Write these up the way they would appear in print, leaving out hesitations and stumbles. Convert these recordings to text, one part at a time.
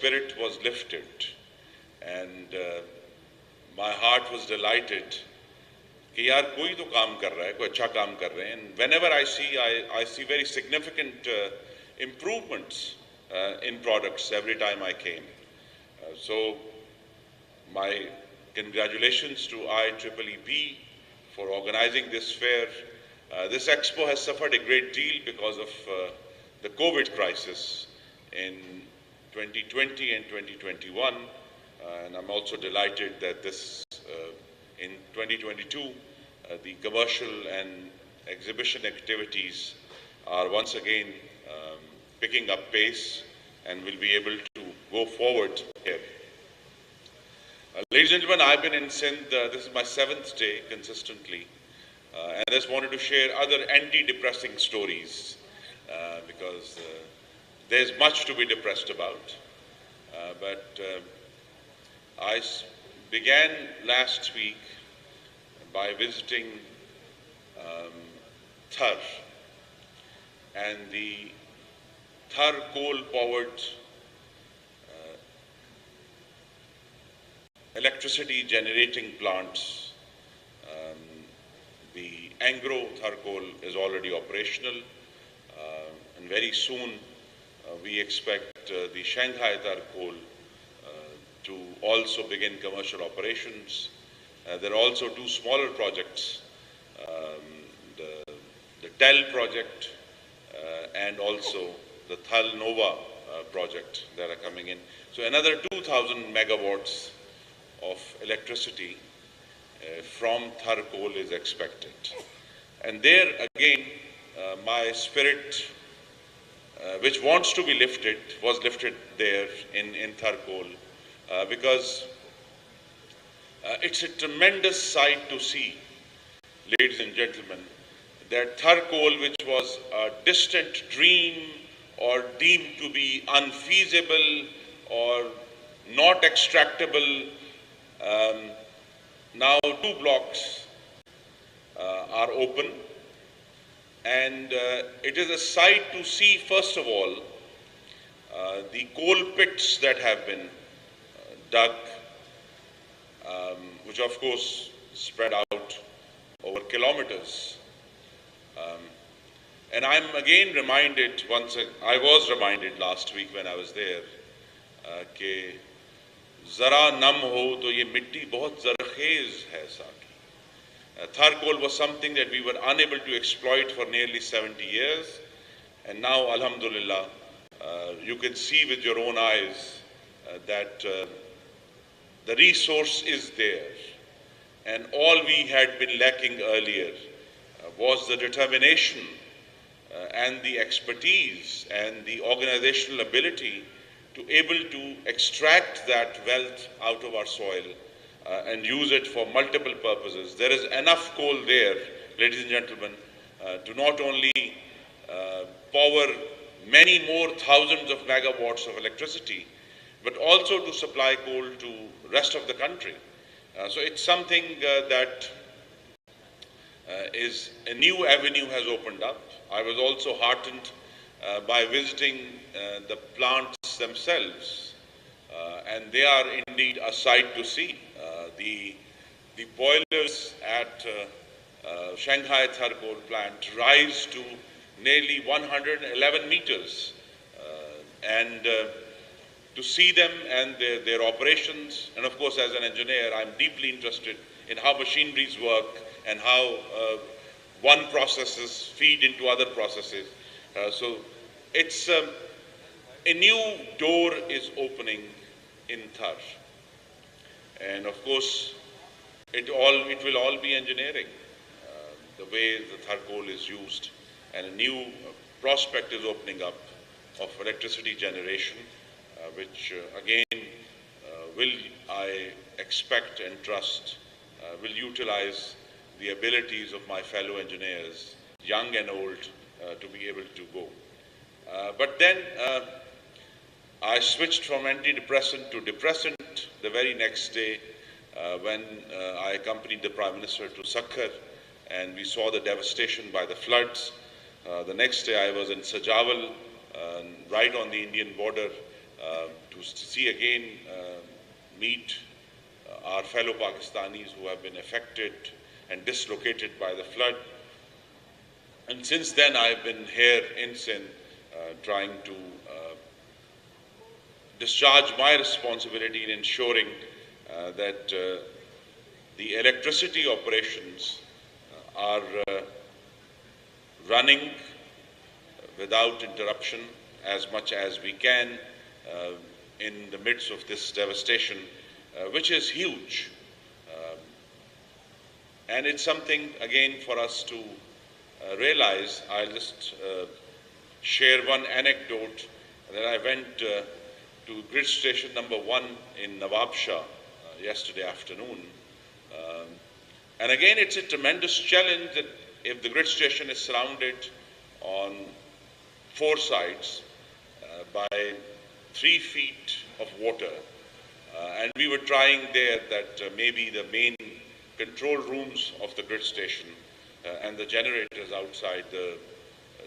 spirit was lifted, and my heart was delighted कि यार कोई तो काम कर रहा है, कोई अच्छा काम कर रहे हैं. And whenever I see very significant improvements in products every time I came. So my congratulations to IEEEP for organizing this fair. This expo has suffered a great deal because of the COVID crisis in 2020 and 2021, and I'm also delighted that this in 2022 the commercial and exhibition activities are once again picking up pace and will be able to go forward here. Ladies and gentlemen, I've been in Sindh, this is my 7th day consistently, and I just wanted to share other anti-depressing stories because there's much to be depressed about. But I began last week by visiting Thar, and the Thar coal-powered electricity generating plants. The Angro Thar coal is already operational, and very soon we expect the Shanghai Thar coal to also begin commercial operations. There are also two smaller projects, the TEL project and also the Thal Nova project that are coming in. So another 2,000 megawatts of electricity from Thar coal is expected. And there again, my spirit, which wants to be lifted, was lifted there in Thar coal because it's a tremendous sight to see, ladies and gentlemen, that Thar coal, which was a distant dream or deemed to be unfeasible or not extractable, now 2 blocks are open, and it is a sight to see, first of all, the coal pits that have been dug, which of course spread out over kilometers. And I'm again reminded, I was reminded last week when I was there, कि ज़रा नम हो तो ये मिट्टी बहुत ज़रख़ेज़ है साकी. Thar coal was something that we were unable to exploit for nearly 70 years, and now, alhamdulillah, you can see with your own eyes that the resource is there, and all we had been lacking earlier was the determination and the expertise and the organizational ability to able to extract that wealth out of our soil and use it for multiple purposes. There is enough coal there, ladies and gentlemen, to not only power many more thousands of megawatts of electricity, but also to supply coal to rest of the country. So it's something that is a new avenue has opened up. I was also heartened by visiting the plants themselves, and they are indeed a sight to see. The boilers at Shanghai Thar coal plant rise to nearly 111 meters, and to see them and their operations, and of course as an engineer I'm deeply interested in how machineries work and how one processes feed into other processes. So it's a new door is opening in Thar, and of course it will all be engineering, the way the Thar coal is used, and a new prospect is opening up of electricity generation, which again will, I expect and trust, will utilize the abilities of my fellow engineers, young and old, to be able to go. But then I switched from antidepressant to depressant the very next day when I accompanied the Prime Minister to Sakhar, and we saw the devastation by the floods. The next day I was in Sajawal, right on the Indian border, to see again, meet our fellow Pakistanis who have been affected and dislocated by the flood. And since then, I've been here in Sindh trying to discharge my responsibility in ensuring that the electricity operations are running without interruption as much as we can in the midst of this devastation, which is huge. And it's something, again, for us to realize. I'll just share one anecdote that I went to grid station number 1 in Nawab Shah yesterday afternoon. And again, it's a tremendous challenge that if the grid station is surrounded on 4 sides by 3 feet of water, and we were trying there that maybe the main control rooms of the grid station and the generators outside, the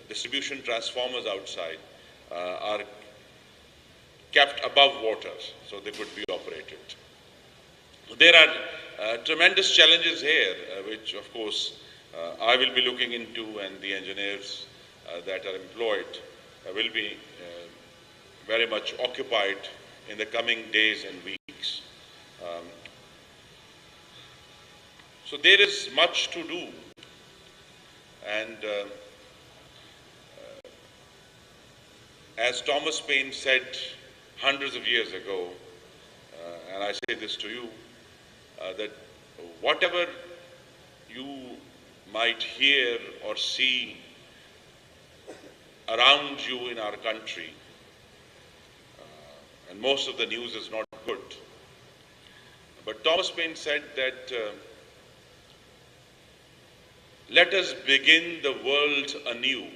distribution transformers outside are kept above water so they could be operated. There are tremendous challenges here, which of course I will be looking into, and the engineers that are employed will be very much occupied in the coming days and weeks. So there is much to do, and as Thomas Paine said hundreds of years ago, and I say this to you, that whatever you might hear or see around you in our country, and most of the news is not good, but Thomas Paine said that let us begin the world anew.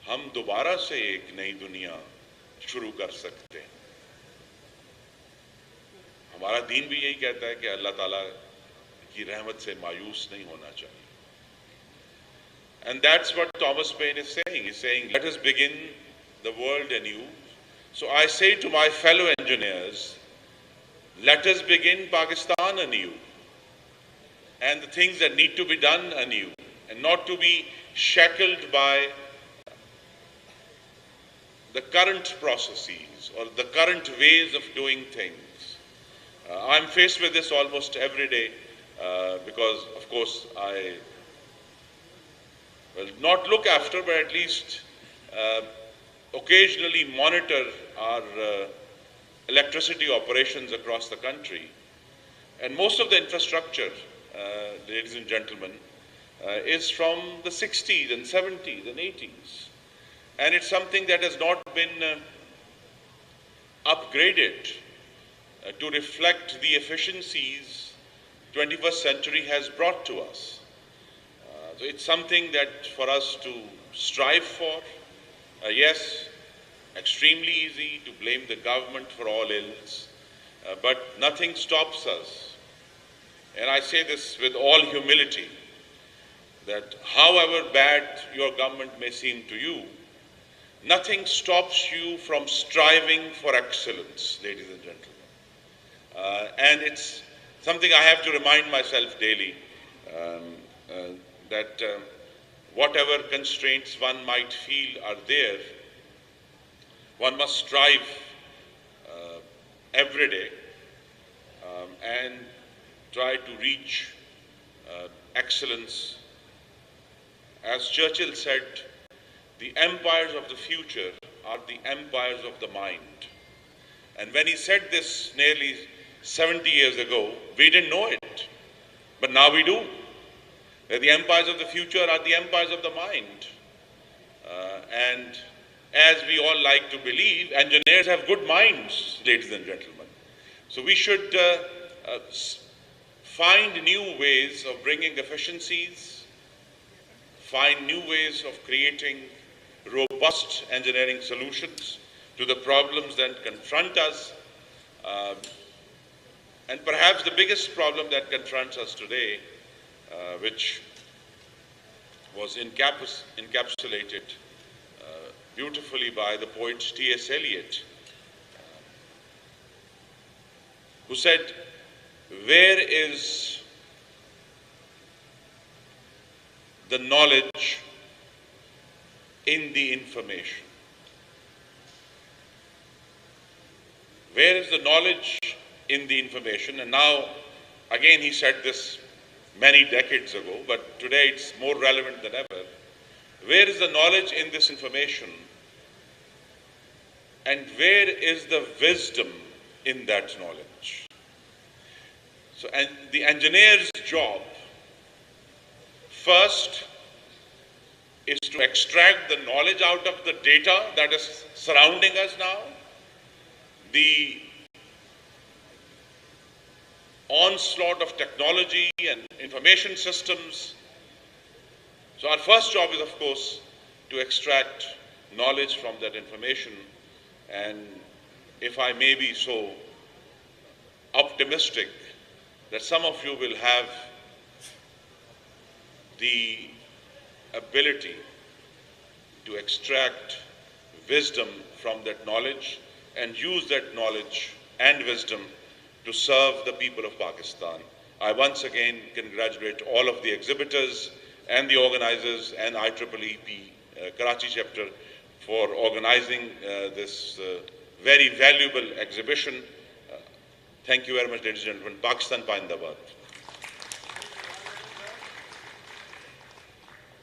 हम दोबारा से एक नई दुनिया शुरू कर सकते हैं. हमारा दीन भी यही कहता है कि अल्लाह ताला की रहमत से मायूस नहीं होना चाहिए. And that's what Thomas Paine is saying. He's saying, let us begin the world anew. So I say to my fellow engineers, let us begin Pakistan anew, and the things that need to be done anew, and not to be shackled by the current processes or the current ways of doing things. I'm faced with this almost every day because, of course, I will not look after, but at least occasionally monitor our electricity operations across the country. And most of the infrastructure, ladies and gentlemen, is from the 60s and 70s and 80s. And it's something that has not been upgraded to reflect the efficiencies 21st century has brought to us. So it's something that for us to strive for. Yes, extremely easy to blame the government for all ills, but nothing stops us. And I say this with all humility, that however bad your government may seem to you, nothing stops you from striving for excellence, ladies and gentlemen. And it's something I have to remind myself daily, that whatever constraints one might feel are there, one must strive every day and try to reach excellence. As Churchill said, the empires of the future are the empires of the mind. And when he said this nearly 70 years ago, we didn't know it, but now we do. That the empires of the future are the empires of the mind. And as we all like to believe, engineers have good minds, ladies and gentlemen. So we should find new ways of bringing efficiencies, find new ways of creating robust engineering solutions to the problems that confront us. And perhaps the biggest problem that confronts us today, which was encapsulated beautifully by the poet T.S. Eliot, who said, "Where is the knowledge in the information? Where is the knowledge in the information?" And now, again, he said this many decades ago, but today it's more relevant than ever. Where is the knowledge in this information? And where is the wisdom in that knowledge? So, and the engineer's job first is to extract the knowledge out of the data that is surrounding us now, the onslaught of technology and information systems. So our first job is, of course, to extract knowledge from that information. And if I may be so optimistic that some of you will have the ability to extract wisdom from that knowledge and use that knowledge and wisdom to serve the people of Pakistan. I once again congratulate all of the exhibitors and the organizers and IEEP Karachi chapter for organizing this very valuable exhibition. Thank you very much, ladies and gentlemen. Pakistan Pindabad.